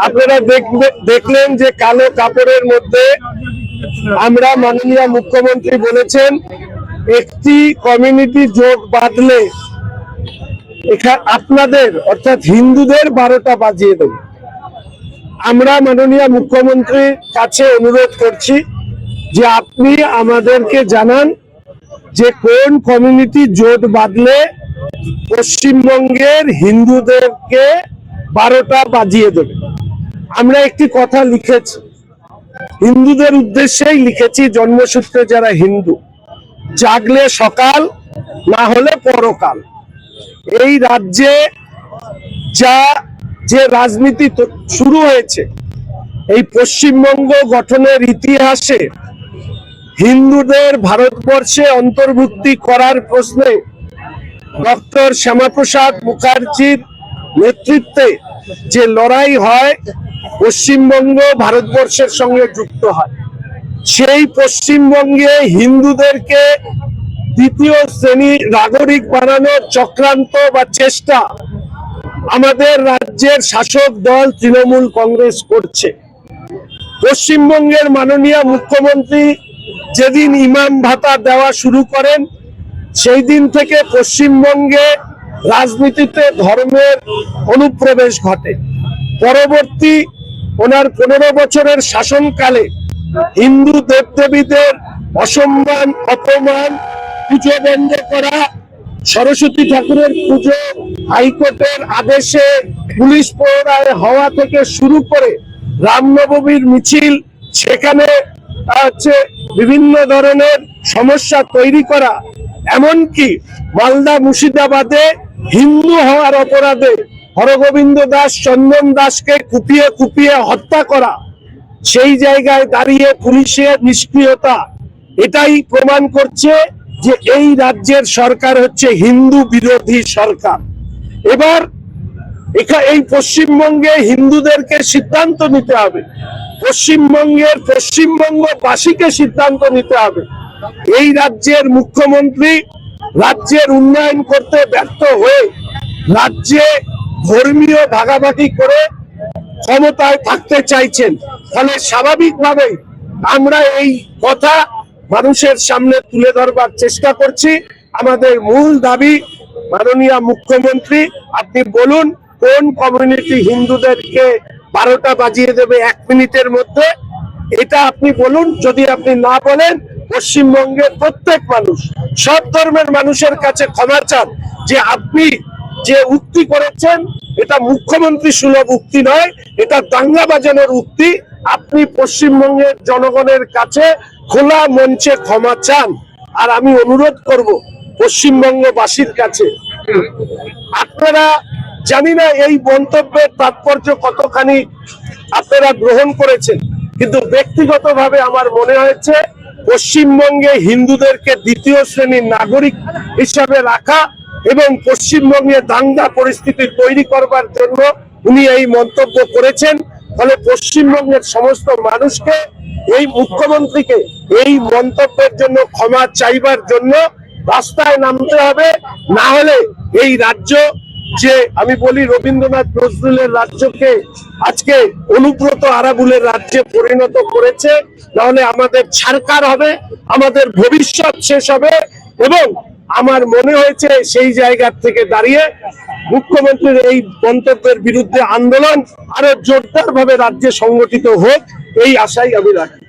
আপনারা দেখলেন যে কালো কাপড়ের মধ্যে আমরা মাননীয় মুখ্যমন্ত্রী বলেছেন একটি কমিউনিটি জোট বাঁধলে আপনাদের অর্থাৎ হিন্দুদের 12টা বাজিয়ে দেবে। আমরা মাননীয় মুখ্যমন্ত্রীর কাছে অনুরোধ করছি যে আপনি আমাদেরকে জানান যে কোন কমিউনিটি জোট বাঁধলে পশ্চিমবঙ্গের হিন্দুদেরকে 12টা বাজিয়ে দেবে। আমরা একটি কথা লিখেছি, হিন্দুদের উদ্দেশ্যেই লিখেছি, জন্মসূত্রে যারা হিন্দু, জাগলে সকাল, না হলে পরকাল। এই রাজ্যে যে রাজনীতি শুরু হয়েছে, এই পশ্চিমবঙ্গ গঠনের ইতিহাসে হিন্দুদের ভারতবর্ষে অন্তর্ভুক্তি করার প্রশ্নে ডক্টর শ্যামাপ্রসাদ মুখার্জির নেতৃত্বে যে লড়াই হয়, পশ্চিমবঙ্গ ভারতবর্ষের সঙ্গে যুক্ত হয়। সেই পশ্চিমবঙ্গে হিন্দুদেরকে দ্বিতীয় শ্রেণীর নাগরিক বানানোর চক্রান্ত বা চেষ্টা আমাদের রাজ্যের শাসক দল তৃণমূল কংগ্রেস করছে। পশ্চিমবঙ্গের মাননীয় মুখ্যমন্ত্রী যেদিন ইমাম ভাতা দেওয়া শুরু করেন, সেই দিন থেকে পশ্চিমবঙ্গে রাজনীতিতে ধর্মের অনুপ্রবেশ ঘটে। পরবর্তী ওনার 15 বছরের শাসনকালে হিন্দু দেবদেবীদের অসম্মান, অপমান, পুজো বন্ধ করা, সরস্বতী ঠাকুরের পুজো হাইকোর্টের আদেশে পুলিশ প্রহরায় হওয়া থেকে শুরু করে রামনবমীর মিছিল, সেখানে বিভিন্ন ধরনের সমস্যা তৈরি করা, এমনকি মালদা মুর্শিদাবাদে হিন্দু হওয়ার অপরাধে হরগোবিন্দ দাস, চন্দন দাসকে কুপিয়ে কুপিয়ে হত্যা করা, সেই জায়গায় দাঁড়িয়ে পুলিশের নিষ্ক্রিয়তা এটাই প্রমাণ করছে যে এই রাজ্যের সরকার হচ্ছে হিন্দু বিরোধী সরকার। এবার এই পশ্চিমবঙ্গে হিন্দুদেরকে সিদ্ধান্ত নিতে হবে, পশ্চিমবঙ্গবাসীকে সিদ্ধান্ত নিতে হবে। এই রাজ্যের মুখ্যমন্ত্রী রাজ্যের উন্নয়ন করতে ব্যর্থ হয়ে রাজ্যে ধর্মীয় ভাগাভাগি করে ক্ষমতায় থাকতে চাইছেন। ফলে স্বাভাবিকভাবেই আমরা এই কথা মানুষের সামনে তুলে ধরবার চেষ্টা করছি। আমাদের মূল দাবি, মাননীয় মুখ্যমন্ত্রী আপনি বলুন কোন কমিউনিটি হিন্দুদেরকে 12টা বাজিয়ে দেবে 1 মিনিটের মধ্যে, এটা আপনি বলুন। যদি আপনি না বলেন, পশ্চিমবঙ্গের প্রত্যেক মানুষ, সব ধর্মের মানুষের কাছে ক্ষমা চান যে আপনি যে উক্তি করেছেন এটা মুখ্যমন্ত্রী সুলভ উক্তি নয়, এটা দাঙ্গা বাজানোর উক্তি। আপনি পশ্চিমবঙ্গের জনগণের কাছে খোলা মঞ্চে ক্ষমা চান। আর আমি অনুরোধ করব পশ্চিমবঙ্গবাসীর কাছে, আপনারা জানি না এই মন্তব্যের তাৎপর্য কতখানি আপনারা গ্রহণ করেছেন, কিন্তু ব্যক্তিগতভাবে আমার মনে হয়েছে পশ্চিমবঙ্গে হিন্দুদেরকে দ্বিতীয় শ্রেণীর নাগরিক হিসাবে রাখা এবং পশ্চিমবঙ্গে দাঙ্গা পরিস্থিতি তৈরি করবার জন্য উনি এই মন্তব্য করেছেন। ফলে পশ্চিমবঙ্গের সমস্ত মানুষকে, এই মুখ্যমন্ত্রীকে এই মন্তব্যের জন্য ক্ষমা চাইবার জন্য রাস্তায় নামতে হবে। না হলে এই রাজ্য, যে আমি বলি রবীন্দ্রনাথ নজরুলের রাজ্যকে আজকে অনুব্রত আরাবুলের রাজ্যে পরিণত করেছে, নাহলে আমাদের ছারকার হবে, আমাদের ভবিষ্যৎ শেষ হবে। এবং আমার মনে হয়েছে সেই জায়গা থেকে দাঁড়িয়ে মুখ্যমন্ত্রীর এই মন্তব্যের বিরুদ্ধে আন্দোলন আরো জোরদার ভাবে রাজ্যে সংগঠিত হোক, এই আশাই আমি রাখি।